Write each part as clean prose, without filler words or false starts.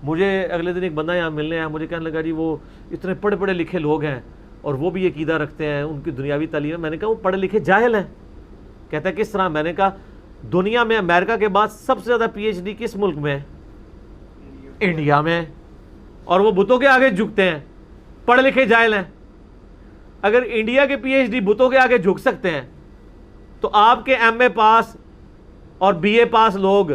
مجھے اگلے دن ایک بندہ یہاں ملنے آیا, مجھے کہنے لگا جی وہ اتنے پڑھے پڑھے لکھے لوگ ہیں اور وہ بھی یہ عقیدہ رکھتے ہیں, ان کی دنیاوی تعلیم ہے. میں نے کہا وہ پڑھے لکھے جاہل ہیں. کہتا ہے کس طرح؟ میں نے کہا دنیا میں امریکہ کے بعد سب سے زیادہ پی ایچ ڈی کس ملک میں ہے؟ انڈیا میں. اور وہ بتوں کے آگے جھکتے ہیں, پڑھے لکھے جاہل ہیں. اگر انڈیا کے پی ایچ ڈی بتوں کے آگے جھک سکتے ہیں تو آپ کے ایم اے پاس اور بی اے پاس لوگ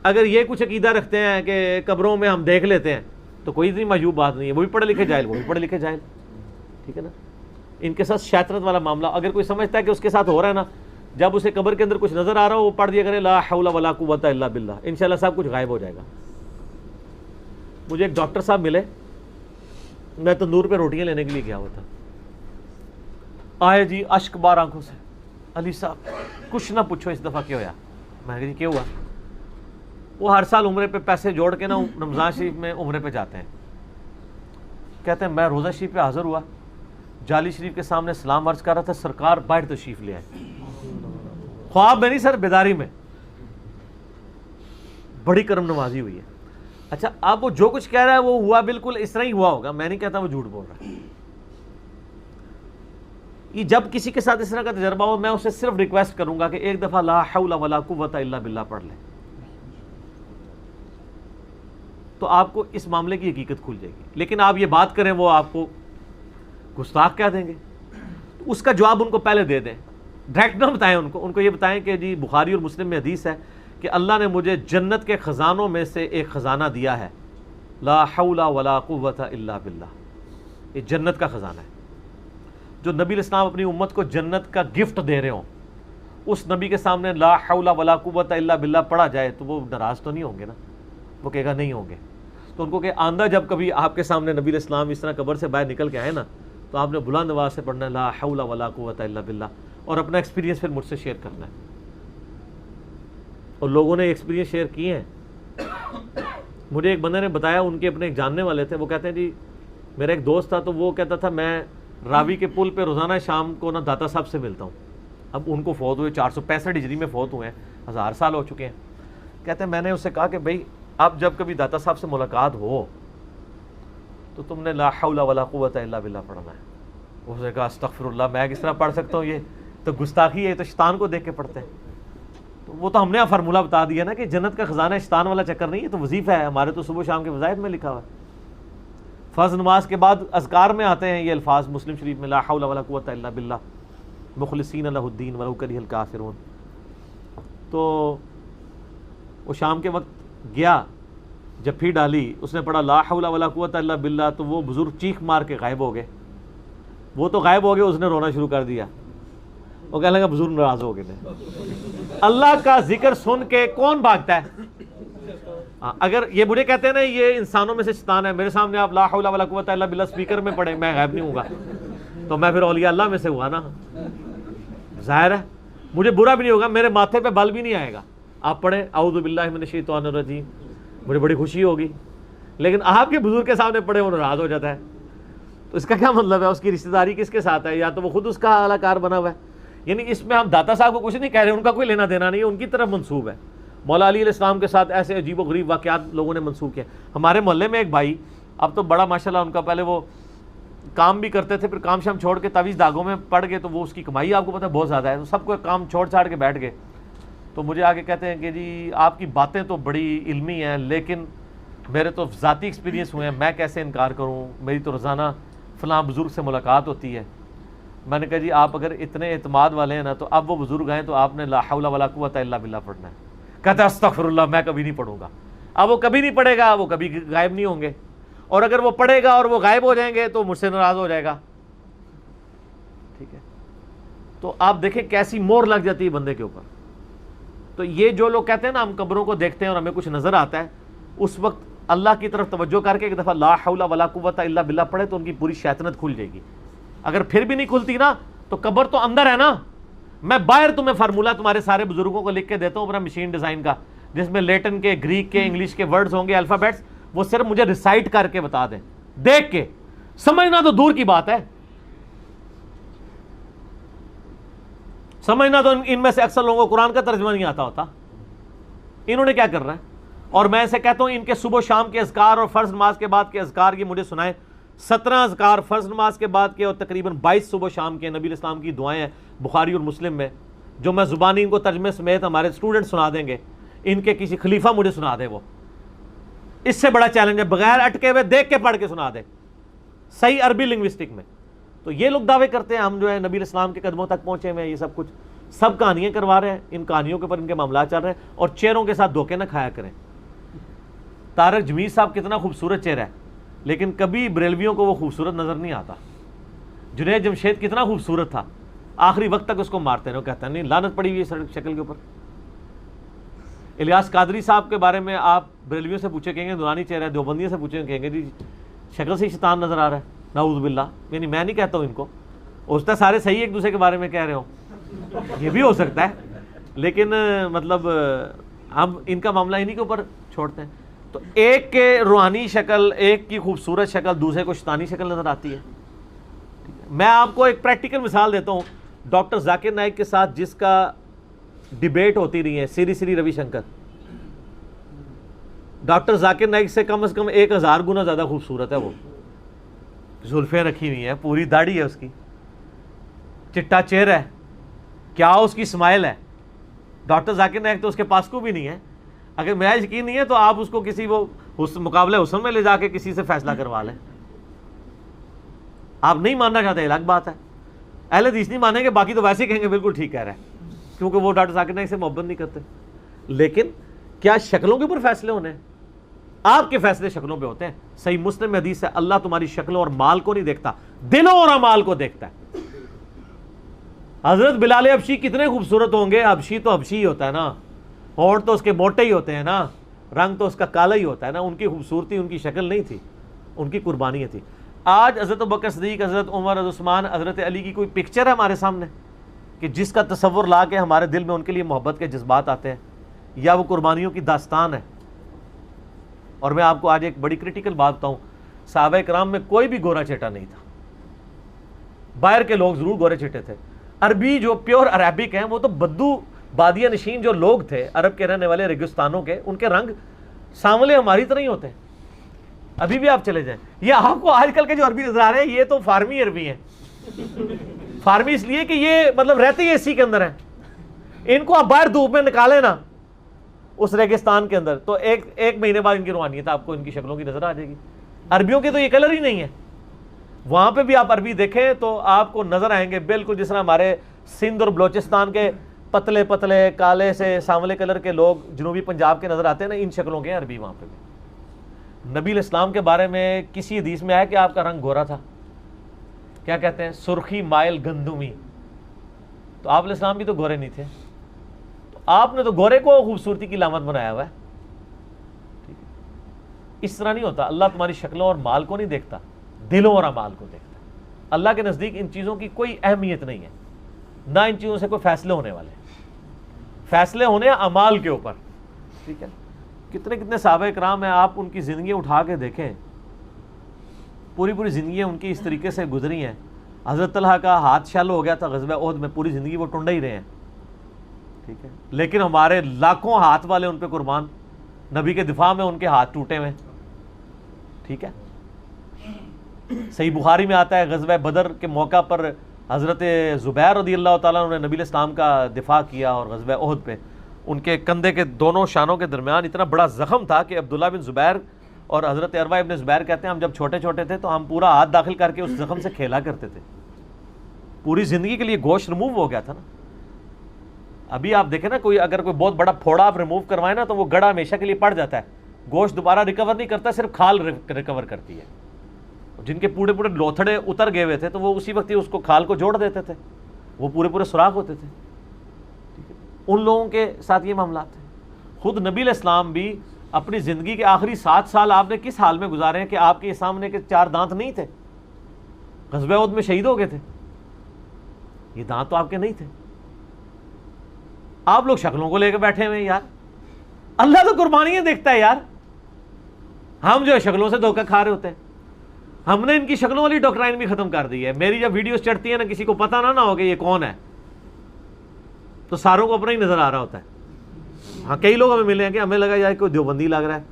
اگر یہ کچھ عقیدہ رکھتے ہیں کہ قبروں میں ہم دیکھ لیتے ہیں تو کوئی اتنی معجوب بات نہیں ہے. وہ بھی پڑھے لکھے جاہل, وہ بھی پڑھے لکھے جاہل. ٹھیک ہے نا. ان کے ساتھ شیطنت والا معاملہ اگر کوئی سمجھتا ہے کہ اس کے ساتھ ہو رہا ہے نا, جب اسے قبر کے اندر کچھ نظر آ رہا ہو وہ پڑھ دیا کرے لا حول ولا قوت الا باللہ, انشاءاللہ سب کچھ غائب ہو جائے گا. مجھے ایک ڈاکٹر صاحب ملے, میں تندور پہ روٹیاں لینے کے لیے گیا ہوا تھا. آئے جی اشک بار آنکھوں سے, علی صاحب کچھ نہ پوچھو اس دفعہ کیا ہوا. میں کہا جی کیا ہوا؟ وہ ہر سال عمرے پہ پیسے جوڑ کے نا رمضان شریف میں عمرے پہ جاتے ہیں. کہتے ہیں میں روزہ شریف پہ حاضر ہوا, جالی شریف کے سامنے سلام عرض کر رہا تھا, سرکار باہر تشریف لے آئے. خواب میں نہیں سر, بیداری میں. بڑی کرم نوازی ہوئی ہے. اچھا اب وہ جو کچھ کہہ رہا ہے وہ ہوا بالکل اس طرح ہی ہوا ہوگا, میں نہیں کہتا وہ جھوٹ بول رہا ہے. یہ جب کسی کے ساتھ اس طرح کا تجربہ ہو, میں اسے صرف ریکویسٹ کروں گا کہ ایک دفعہ لا حول ولا قوت الا باللہ پڑھ لیں, تو آپ کو اس معاملے کی حقیقت کھل جائے گی. لیکن آپ یہ بات کریں وہ آپ کو گستاخ کہہ دیں گے, تو اس کا جواب ان کو پہلے دے دیں, ڈائریکٹ نہ بتائیں ان کو یہ بتائیں کہ جی بخاری اور مسلم میں حدیث ہے کہ اللہ نے مجھے جنت کے خزانوں میں سے ایک خزانہ دیا ہے, لا حول ولا قوت الا باللہ. یہ جنت کا خزانہ ہے. جو نبی الاسلام اپنی امت کو جنت کا گفٹ دے رہے ہوں, اس نبی کے سامنے لا حول ولا قوت الا باللہ پڑھا جائے تو وہ ناراض تو نہیں ہوں گے نا, وہ کہے گا نہیں ہوں گے. تو ان کو کہ آندہ جب کبھی آپ کے سامنے نبی الاسلام اس طرح قبر سے باہر نکل کے آئے نا, تو آپ نے بلند آواز سے پڑھنا ہے لا حول ولا قوت الا باللہ, اور اپنا ایکسپیرینس پھر مجھ سے شیئر کرنا ہے. اور لوگوں نے ایکسپیرینس شیئر کیے ہیں. مجھے ایک بندے نے بتایا, ان کے اپنے ایک جاننے والے تھے, وہ کہتے ہیں جی میرا ایک دوست تھا, تو وہ کہتا تھا میں راوی کے پل پہ روزانہ شام کو نا داتا صاحب سے ملتا ہوں. اب ان کو فوت ہوئے 465 ہجری میں فوت ہوئے ہیں, 1000 سال ہو چکے ہیں. کہتے ہیں میں نے اس سے کہا کہ بھائی اب جب کبھی داتا صاحب سے ملاقات ہو تو تم نے لا حول ولا قوت الا باللہ پڑھنا ہے. اس نے کہا استغفر اللہ, میں کس طرح پڑھ سکتا ہوں, یہ تو گستاخی ہے, تو شیطان کو دیکھ کے پڑھتے ہیں. تو وہ تو ہم نے فارمولہ بتا دیا نا کہ جنت کا خزانہ شیطان والا چکر نہیں ہے, تو وظیفہ ہے ہمارے, تو صبح شام کے وظائف میں لکھا ہوا ہے. فرض نماز کے بعد اذکار میں آتے ہیں یہ الفاظ مسلم شریف میں, لا حول ولا قوت الا باللہ مخلصین لہ الدین ولو کرہ الکافرون. تو وہ شام کے وقت گیا, جب پھر ڈالی اس نے پڑھا لا حول ولا قوت الا باللہ, تو وہ بزرگ چیخ مار کے غائب ہو گئے. وہ تو غائب ہو گئے, اس نے رونا شروع کر دیا. وہ کہنے لگا بزرگ ناراض ہو گئے تھے. اللہ کا ذکر سن کے کون بھاگتا ہے؟ اگر یہ مجھے کہتے ہیں نا یہ انسانوں میں سے شیطان ہے, میرے سامنے آپ لا حول ولا قوت الا باللہ اسپیکر میں پڑھیں, میں غائب نہیں ہوں گا, تو میں پھر اولیاء اللہ میں سے ہوا نا. ظاہر ہے مجھے برا بھی نہیں ہوگا, میرے ماتھے پہ بل بھی نہیں آئے گا. آپ پڑھیں اعوذ باللہ من الشیطان الرجیم, مجھے بڑی خوشی ہوگی. لیکن آپ کے بزرگ کے سامنے پڑھے وہ ناراض ہو جاتا ہے. تو اس کا کیا مطلب ہے؟ اس کی رشتہ داری کس کے ساتھ ہے؟ یا تو وہ خود اس کا اعلی کار بنا ہوا ہے. یعنی اس میں ہم داتا صاحب کو کچھ نہیں کہہ رہے, ان کا کوئی لینا دینا نہیں ہے, ان کی طرف منسوب ہے. مولا علی علیہ السلام کے ساتھ ایسے عجیب و غریب واقعات لوگوں نے منسوخ کیے. ہمارے محلے میں ایک بھائی, اب تو بڑا ماشاءاللہ ان کا, پہلے وہ کام بھی کرتے تھے, پھر کام شام چھوڑ کے تعویذ دھاگوں میں پڑ گئے, تو وہ اس کی کمائی آپ کو پتہ ہے بہت زیادہ ہے, تو سب کو کام چھوڑ چھاڑ کے بیٹھ گئے. تو مجھے آگے کہتے ہیں کہ جی آپ کی باتیں تو بڑی علمی ہیں, لیکن میرے تو ذاتی ایکسپیرینس ہوئے ہیں, میں کیسے انکار کروں, میری تو روزانہ فلاں بزرگ سے ملاقات ہوتی ہے. میں نے کہا جی آپ اگر اتنے اعتماد والے ہیں نا, تو اب وہ بزرگ ہیں تو آپ نے لا حول ولا قوت الا باللہ پڑھنا ہے. کہتا ہے استغفر اللہ, میں کبھی نہیں پڑھوں گا. اب وہ کبھی نہیں پڑھے گا, وہ کبھی غائب نہیں ہوں گے, اور اگر وہ پڑھے گا اور وہ غائب ہو جائیں گے تو مجھ سے ناراض ہو جائے گا. ٹھیک ہے, تو آپ دیکھیں کیسی مور لگ جاتی ہے بندے کے اوپر. تو یہ جو لوگ کہتے ہیں نا ہم قبروں کو دیکھتے ہیں اور ہمیں کچھ نظر آتا ہے, اس وقت اللہ کی طرف توجہ کر کے ایک دفعہ لا حول ولا قوت الا باللہ پڑھے تو ان کی پوری شیطنت کھل جائے گی. اگر پھر بھی نہیں کھلتی نا, تو قبر تو اندر ہے نا. میں باہر تمہیں فارمولہ تمہارے سارے بزرگوں کو لکھ کے دیتا ہوں اپنا مشین ڈیزائن کا, جس میں لیٹن کے, گریک کے, انگلش کے ورڈز ہوں گے, الفابیٹس, وہ صرف مجھے ریسائٹ کر کے بتا دیں, دیکھ کے. سمجھنا تو دور کی بات ہے, سمجھنا تو ان میں سے اکثر لوگوں کو قرآن کا ترجمہ نہیں آتا ہوتا. انہوں نے کیا کرنا ہے, اور میں اسے کہتا ہوں ان کے صبح و شام کے اذکار اور فرض نماز کے بعد کے اذکار یہ مجھے سنائیں. 17 اذکار فرض نماز کے بعد کے اور تقریباً 22 صبح و شام کے نبی اسلام کی دعائیں ہیں بخاری اور مسلم میں, جو میں زبانی ان کو ترجمے سمیت ہمارے اسٹوڈنٹ سنا دیں گے. ان کے کسی خلیفہ مجھے سنا دے, وہ اس سے بڑا چیلنج ہے, بغیر اٹکے ہوئے دیکھ کے پڑھ کے سنا دے صحیح عربی لنگوسٹک میں. تو یہ لوگ دعوے کرتے ہیں ہم جو ہے نبی اسلام کے قدموں تک پہنچے ہوئے ہیں, یہ سب کچھ سب کہانیاں کروا رہے ہیں, ان کہانیوں کے اوپر ان کے معاملات چل رہے ہیں, اور چہروں کے ساتھ دھوکے نہ کھایا کریں. طارق جمیل صاحب کتنا خوبصورت چہرہ ہے, لیکن کبھی بریلویوں کو وہ خوبصورت نظر نہیں آتا. جنید جمشید کتنا خوبصورت تھا, آخری وقت تک اس کو مارتے ہیں, وہ کہتا ہے نہیں لعنت پڑی ہوئی ہے شکل کے اوپر. الیاس قادری صاحب کے بارے میں آپ بریلویوں سے پوچھے کہیں گے نورانی چہرہ ہے, دیوبندیوں سے پوچھے کہیں گے جی شکل سے شیطان نظر آ رہا ہے, نعوذ باللہ. یعنی میں نہیں کہتا ہوں ان کو, ہو سکتا ہے سارے صحیح ایک دوسرے کے بارے میں کہہ رہے ہوں, یہ بھی ہو سکتا ہے, لیکن مطلب ہم ان کا معاملہ انہی کے اوپر چھوڑتے ہیں. تو ایک کے روحانی شکل, ایک کی خوبصورت شکل, دوسرے کو شیطانی شکل نظر آتی ہے. میں آپ کو ایک پریکٹیکل مثال دیتا ہوں. ڈاکٹر ذاکر نائک کے ساتھ جس کا ڈیبیٹ ہوتی رہی ہے, سری روی شنکر, ڈاکٹر ذاکر نائک سے کم از کم 1000 گنا زیادہ خوبصورت ہے. وہ زلفیں رکھی ہوئی ہیں, پوری داڑھی ہے اس کی, چٹا چہرہ ہے, کیا اس کی اسمائل ہے. ڈاکٹر ذاکر نائک تو اس کے پاس کو بھی نہیں ہے. اگر میرا یقین نہیں ہے تو آپ اس کو کسی وہ مقابلہ حسن میں لے جا کے کسی سے فیصلہ کروا لیں. آپ نہیں ماننا چاہتے الگ بات ہے, اہل حدیث نہیں مانیں گے, باقی تو ویسے ہی کہیں گے بالکل ٹھیک کہہ رہا ہے, کیونکہ وہ ڈاکٹر ذاکر نائک سے محبت نہیں کرتے. لیکن کیا شکلوں کے اوپر فیصلے ہونے ہیں؟ آپ کے فیصلے شکلوں پہ ہوتے ہیں. صحیح مسلم میں حدیث ہے, اللہ تمہاری شکلوں اور مال کو نہیں دیکھتا, دلوں اور اعمال کو دیکھتا ہے. حضرت بلال حبشی کتنے خوبصورت ہوں گے, حبشی تو حبشی ہی ہوتا ہے نا, ہونٹ تو اس کے موٹے ہی ہوتے ہیں نا, رنگ تو اس کا کالا ہی ہوتا ہے نا. ان کی خوبصورتی ان کی شکل نہیں تھی, ان کی قربانیاں تھی. آج حضرت ابوبکر صدیق, حضرت عمر, حضرت عثمان, حضرت علی کی کوئی پکچر ہے ہمارے سامنے کہ جس کا تصور لا کے ہمارے دل میں ان کے لیے محبت کے جذبات آتے ہیں, یا وہ قربانیوں کی داستان ہے؟ اور میں آپ کو آج ایک بڑی کریٹیکل بات بتاؤں, صحابہ کرام میں کوئی بھی گورا چیٹا نہیں تھا. باہر کے لوگ ضرور گورے چٹے تھے. عربی جو پیور عربک ہیں وہ تو بدو بادیہ نشین جو لوگ تھے عرب کے رہنے والے ریگستانوں کے, ان کے رنگ سانولے ہماری طرح ہی ہوتے ہیں. ابھی بھی آپ چلے جائیں, یہ آپ کو آج کل کے جو عربی نظر آ رہے ہیں یہ تو فارمی عربی ہیں. فارمی اس لیے کہ یہ مطلب رہتے ہی اسی کے اندر ہیں. ان کو آپ باہر دھوپ میں نکالیں نا اس ریگستان کے اندر, تو ایک مہینے بعد ان کی روحانیت آپ کو ان کی شکلوں کی نظر آ جائے گی. عربیوں کے تو یہ کلر ہی نہیں ہے. وہاں پہ بھی آپ عربی دیکھیں تو آپ کو نظر آئیں گے بالکل جس طرح ہمارے سندھ اور بلوچستان کے پتلے پتلے کالے سے سانولے کلر کے لوگ جنوبی پنجاب کے نظر آتے ہیں نا, ان شکلوں کے عربی وہاں پہ بھی. نبی الاسلام کے بارے میں کسی حدیث میں آیا کہ آپ کا رنگ گورا تھا, کیا کہتے ہیں, سرخی مائل گندمی. تو آپ علیہ السلام بھی تو گورے نہیں تھے, تو آپ نے تو گورے کو خوبصورتی کی علامت بنایا ہوا ہے. ٹھیک ہے, اس طرح نہیں ہوتا. اللہ تمہاری شکلوں اور مال کو نہیں دیکھتا, دلوں اور اعمال کو دیکھتا. اللہ کے نزدیک ان چیزوں کی کوئی اہمیت نہیں ہے, نہ ان چیزوں سے کوئی فیصلے ہونے والے. فیصلے ہونے اعمال کے اوپر. ٹھیک ہے, کتنے کتنے صحابہ کرام ہیں, آپ ان کی زندگی اٹھا کے دیکھیں, پوری زندگی ان کی اس طریقے سے گزری ہیں. حضرت طلحہ کا ہاتھ شل ہو گیا تھا غزوہ احد میں, پوری زندگی وہ ٹنڈا ہی رہے ہیں. ٹھیک ہے, لیکن ہمارے لاکھوں ہاتھ والے ان پہ قربان, نبی کے دفاع میں ان کے ہاتھ ٹوٹے ہوئے. ٹھیک ہے, صحیح بخاری میں آتا ہے غزوہ بدر کے موقع پر حضرت زبیر رضی اللہ تعالیٰ نے نبی اسلام کا دفاع کیا, اور غزوہ احد پہ ان کے کندھے کے دونوں شانوں کے درمیان اتنا بڑا زخم تھا کہ عبداللہ بن زبیر اور حضرت عروہ ابن زبیر کہتے ہیں ہم جب چھوٹے چھوٹے تھے تو ہم پورا ہاتھ داخل کر کے اس زخم سے کھیلا کرتے تھے. پوری زندگی کے لیے گوشت ریموو ہو گیا تھا نا. ابھی آپ دیکھیں نا, کوئی اگر کوئی بہت بڑا پھوڑا آپ ریموو کروائیں نا تو وہ گڑا ہمیشہ کے لیے پڑ جاتا ہے, گوشت دوبارہ ریکور نہیں کرتا, صرف کھال ریکور کرتی ہے. جن کے پورے لوتھڑے اتر گئے ہوئے تھے تو وہ اسی وقت ہی اس کو کھال کو جوڑ دیتے تھے, وہ پورے سوراخ ہوتے تھے. ان لوگوں کے ساتھ یہ معاملات ہیں. خود نبی علیہ السلام بھی اپنی زندگی کے آخری 7 سال آپ نے کس حال میں گزارے ہیں کہ آپ کے سامنے کے 4 دانت نہیں تھے. غزوہ احد میں شہید ہو گئے تھے, یہ دانت تو آپ کے نہیں تھے. آپ لوگ شکلوں کو لے کے بیٹھے ہوئے یار. اللہ تو قربانیاں دیکھتا ہے یار, ہم جو ہے شکلوں سے دھوکہ کھا رہے ہوتے ہیں. ہم نے ان کی شکلوں والی ڈاکٹرائن بھی ختم کر دی ہے. میری جب ویڈیوز چڑھتی ہیں نا, کسی کو پتہ نہ ہو کہ یہ کون ہے, تو ساروں کو اپنا ہی نظر آ رہا ہوتا ہے. ہاں کئی لوگ ہمیں ملے ہیں کہ ہمیں لگا یار کوئی دیوبندی لگ رہا ہے,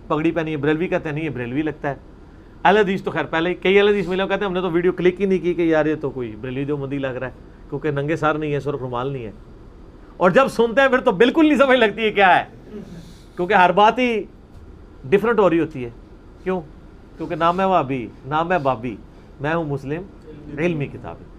پگڑی پہنی ہے, بریلوی کہتے ہیں نہیں یہ بریلوی لگتا ہے. اہل حدیث تو خیر پہلے کئی اہل حدیث ملے کہتے ہیں ہم نے تو ویڈیو کلک ہی نہیں کی کہ یار یہ تو کوئی بریلوی دیوبندی لگ رہا ہے, کیونکہ ننگے سر نہیں ہے, سرخ رومال نہیں ہے. اور جب سنتے ہیں پھر تو بالکل نہیں سمجھ لگتی ہے کیا ہے, کیونکہ ہر بات ہی ڈفرینٹ ہو رہی ہوتی ہے. کیوں؟ کیونکہ نام ہے وہابی, نام ہے بابی, میں ہوں مسلم علمی کتابیں.